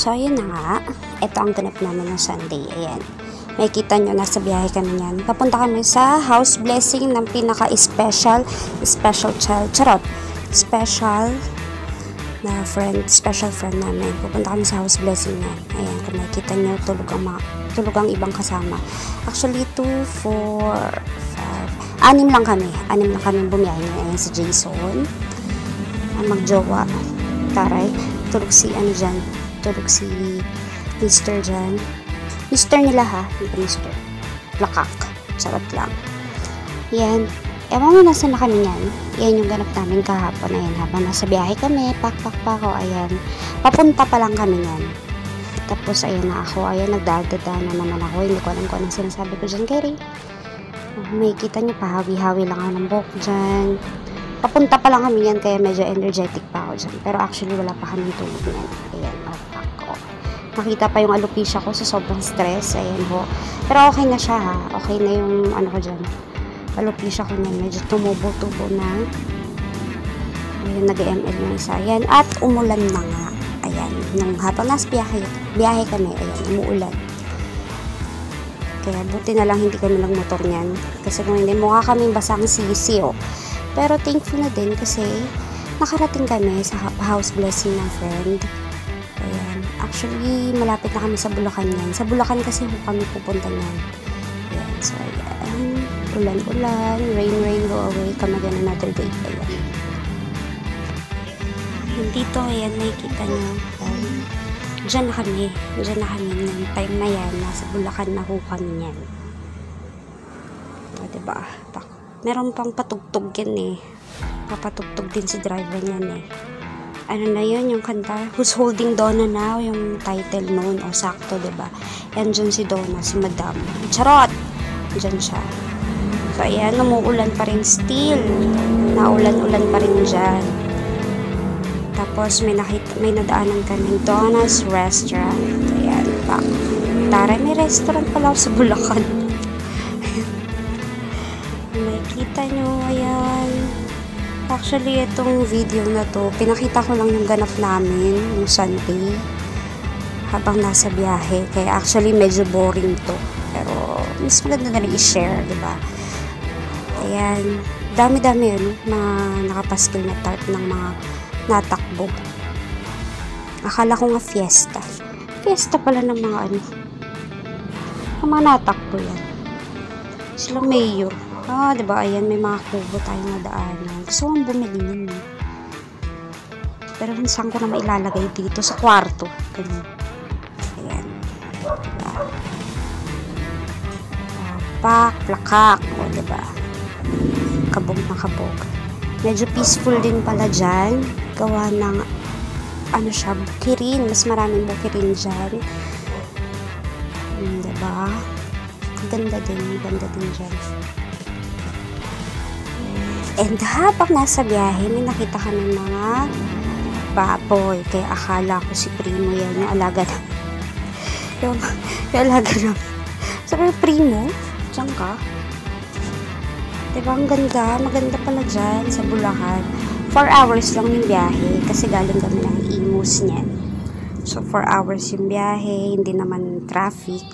So, ayun na nga. Ito ang ganap namin ng Sunday. Ayan. May kita nyo, nasa biyahe kami yan. Papunta kami sa house blessing ng pinaka-special child. Charot. Special friend namin. Pupunta kami sa house blessing yan. Ayan, kung makikita nyo, tulog ang ibang kasama. Actually, 2, 4, 5, 6 lang kami. 6 lang kami bumiyahe niya. Ayan, si Jason. Ang magjowa. Taray. Tulog si Mr. dyan. Mr. nila ha. Hindi Mr. Lakak. Charot lang. Yan. Ewan mo nasa na kami yan. Yan yung ganap namin kahapon. Ayan, habang nasa biyahe kami. Pak ako. Ayan. Papunta pa lang kami yan. Tapos, ayan na ako. Ayan, nagdadada na naman ako. Hindi ko alam kung anong sinasabi ko dyan, Gary. May kita nyo, pahawi-hawi lang ako ng buhok dyan. Papunta pa lang kami yan, kaya medyo energetic pa ako dyan. Pero actually, wala pa kami tulog yan. Ayan, pak ko. Nakita pa yung alopecia ko sa sobrang stress. Ayan ho. Pero okay na siya ha. Okay na yung ano ko dyan. Alopecia ko niyan. Medyo tumubo-tubo na. Ayan, nag-ML yung isa. Ayan. At umulan na nga. Ayan. Nung habang nasa biyahe kami. Ayan, umuulan. Kaya buti na lang hindi kami lang motor niyan. Kasi kung hindi, mukha kaming basang sisi oh. Pero thankful na din kasi nakarating kami sa house blessing ng friend. Ayan. Actually, malapit na kami sa Bulacan yan. Sa Bulacan kasi kami pupunta niyan. Ayan. So, ayan. Ulan-ulan. Rain, go away. Come again another day. Ayan. Dito, ayan, nakikita nyo. Diyan na kami. Ng time na yan. Nasa Bulacan na ho kami yan. O, diba? Meron pang patugtog yan eh. Papatugtog din si driver niyan eh. Ano na yun, yung kanta? Who's Holding Donna Now? Yung title noon. O, sakto, diba? Yan dyan si Donna, si Madam. Charot! Dyan siya. So, ayan, umuulan pa rin still. Naulan-ulan pa rin dyan. Tapos, may nadaanan kami Donna's Restaurant. Ayan, pak. Tara, may restaurant pala sa Bulacan. Makikita nyo, ayan. Actually, itong video na to, pinakita ko lang yung ganap namin, yung Sunday, habang nasa biyahe. Kaya actually, medyo boring to. Pero, mas maganda na rin i-share, diba? Ayan. Dami-dami yun, mga nakapaskil na tarp ng mga natakbo. Akala ko nga fiesta. Fiesta pala ng mga ano. Ng mga natakbo yan. Sila mayor. Ah, diba? Ayan, may mga kubo tayong nadaanan. Gusto kong bumili nun. Pero saan ko na mailalagay dito? Sa kwarto. Ganyan. Ayan. Diba? Pak, plakak. O, diba? Kabog na kabog. Medyo peaceful din pala dyan. Gawa ng, ano siya, bukirin. Mas maraming bukirin dyan. Diba? Ganda din dyan. And habang nasa biyahe, may nakita kami mga baboy. Kaya akala ko si Primo yan, yung alaga na. yung alaga na. Sabi, Primo, diyan ka? Diba, ang ganda. Maganda pala dyan sa Bulacan. 4 hours lang yung biyahe kasi galing kami ng Imus niyan. So, 4 hours yung biyahe. Hindi naman traffic.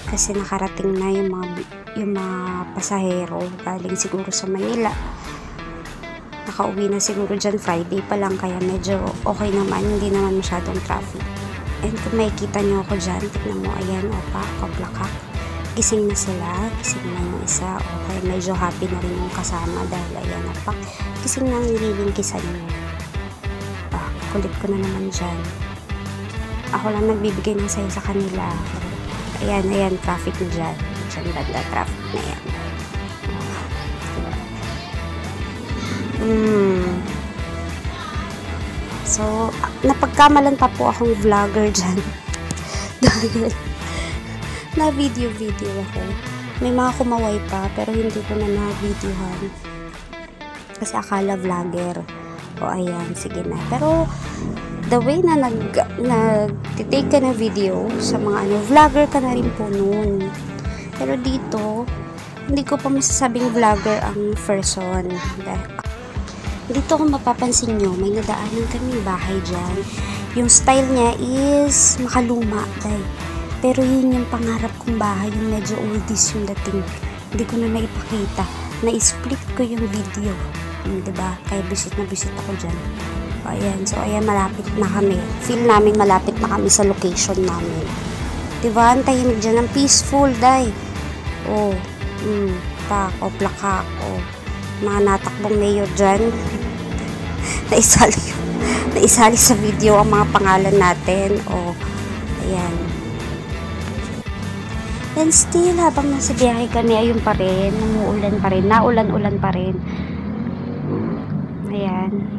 Kasi nakarating na yung mga pasahero galing siguro sa Manila. Nakauwi na siguro dyan Friday pa lang, kaya medyo okay naman, hindi naman masyadong traffic. And kung makikita nyo ako dyan, tignan mo, ayan, opa, kablakak. Gising na sila, gising na yung isa, okay, medyo happy na rin yung kasama dahil ayan, opa, gising na ang nililingkisan nyo. Kulit ko na naman dyan. Ako lang nagbibigay ng sayo sa kanila. Ayan, traffic na dyan. Diyan banda, traffic na yan. So, napagkamalan pa po akong vlogger dyan. Dahil, na video ako. May mga kumaway pa, pero hindi ko na na-videohan. Kasi akala vlogger. O, ayan, sige na. Pero, the way na nag-take ka na video sa mga vlogger ka na rin po noon. Pero dito, hindi ko pa masasabing vlogger ang person. Dito kung mapapansin nyo, may nadaanan kaming bahay dyan. Yung style niya is makaluma, dahil. Pero yun yung pangarap kong bahay, yung medyo oldies yung dating. Hindi ko na naipakita. Na-split ko yung video. Diba? Kaya visit ako dyan. Ayan. So, ayan, malapit na kami. Feel namin malapit na kami sa location namin. Diba? Ang tahimik dyan. Ang peaceful, day. Oh. Plakak. Mga natakbong mayor dyan. Naisali sa video ang mga pangalan natin. Ayan. And still, habang nasa biyahe kami, ayun pa rin, umuulan pa rin, naulan-ulan pa rin. Ayan.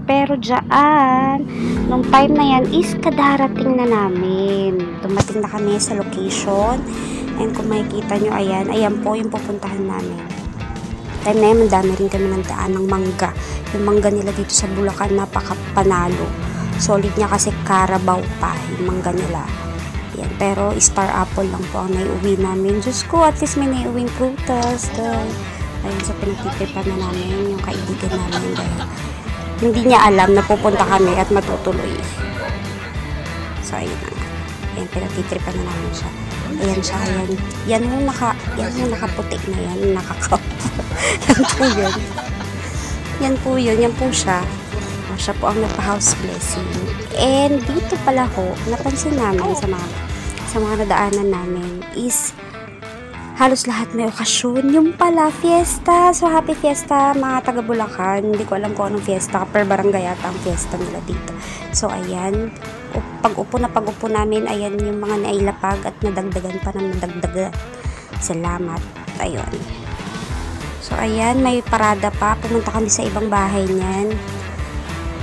Pero dyan, nung time na yan, is kadarating na namin. Dumating na kami sa location. And kung makikita nyo, ayan po yung pupuntahan namin. Time na yan, mandami rin kami ng daan ng mangga. Yung mangga nila dito sa Bulacan, napakapanalo. Solid niya kasi Carabao pa, yung mangga nila. Yan, pero star apple lang po ang naiuwi namin. Diyos ko, at least may naiuwing prutas. Ayun, sa pinagtitipan na namin, yung kaibigan namin. Dahil hindi niya alam na pupunta kami at matutuloy. So, ayun na nga. Ayan, pinagtitripan na namin siya. Ayan siya, ayan. Yan yung nakaputik na yan, nakakap. Yan po yun. Yan po siya. Siya po ang nagpa-house blessing. And dito pala ho, napansin namin sa mga nadaanan namin is halos lahat may okasyon. Yung pala, fiesta. So, happy fiesta mga taga Bulacan. Hindi ko alam kung anong fiesta. Per barangay yata ang fiesta nila dito. So, ayan. Pag-upo namin, ayan yung mga nailapag at nadagdagan pa ng nadagdagan. Salamat. Ayun. So, ayan. May parada pa. Pumunta kami sa ibang bahay niyan.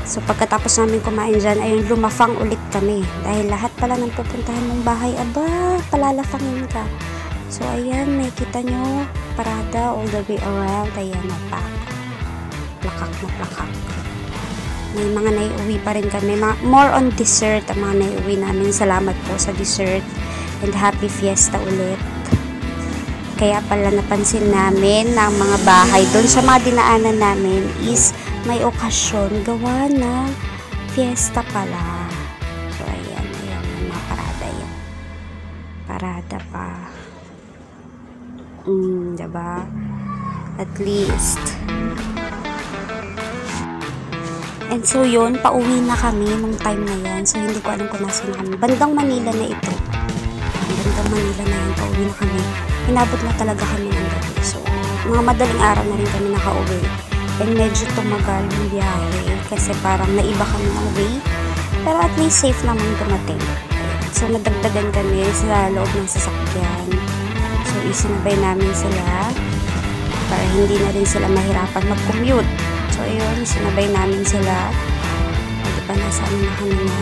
So, pagkatapos namin kumain dyan, ayun, lumafang ulit kami. Dahil lahat pala ng pupuntahan mong bahay, palalafangin ka. So, ayan, nakikita nyo, parada all the way around. Ayan, plakak na plakak. May mga naiuwi pa rin kami. More on dessert ang mga naiuwi namin. Salamat po sa dessert. And happy fiesta ulit. Kaya pala napansin namin na ang mga bahay doon sa mga dinaanan namin is may okasyon gawa ng fiesta pala. So, ayan, mga parada yan. Parada pa. Diba? At least. And so, yun, pauwi na kami nung time na yan. So, hindi ko alam kung nasan kami. Bandang Manila na ito. Bandang Manila na yan, pauwi na kami. Inabot na talaga kami ng gabi. So, mga madaling araw na rin kami nakauwi. And medyo tumagal yung biyahe kasi parang naiba kami ng way. Pero at least safe naman dumating. So, nadagdagan kami sa loob ng sasakyan. So, isinabay namin sila para hindi na rin sila mahirapan mag-commute. So, ayun, sinabay namin sila. Diba, nasa ano na kami na.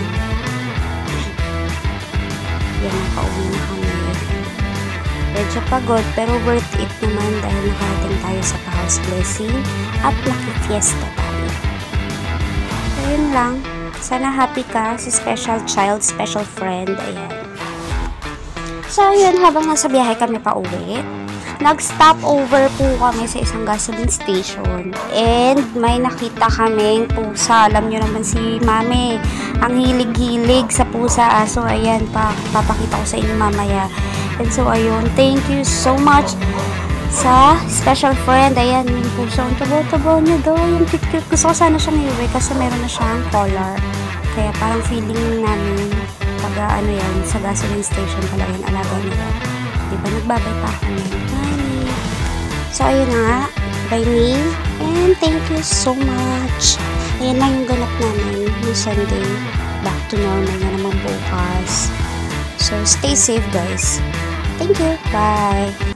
Yan, nakauwi na kami. Medyo pagod, pero worth it naman dahil nakarating tayo sa house blessing at naki-fiesta tayo. So, yun lang. Sana happy ka sa special child, special friend. Ayan. So, yun, habang nasa biyahe kami pa uwi, nag-stop over po kami sa isang gasoline station. And may nakita kaming pusa. Alam nyo naman si Mami, ang hilig-hilig sa pusa. So, ayan, papakita ko sa inyo mamaya. And so, ayun, thank you so much sa special friend. Ayan, yung puso. Ang tabo-tabo niya daw. Yung cute-cute. Gusto ko sana siyang iuwi kasi meron na siyang collar. Kaya parang feeling namin pag yan, sa gasoline station pala yung alaga nila. Diba, nagbabay pa ako ngayon. Bye! So, ayun na nga. By me. And thank you so much. Ayan lang yung ganap namin yung Sunday. Back to normal na naman bukas. So, stay safe, guys. Thank you. Bye.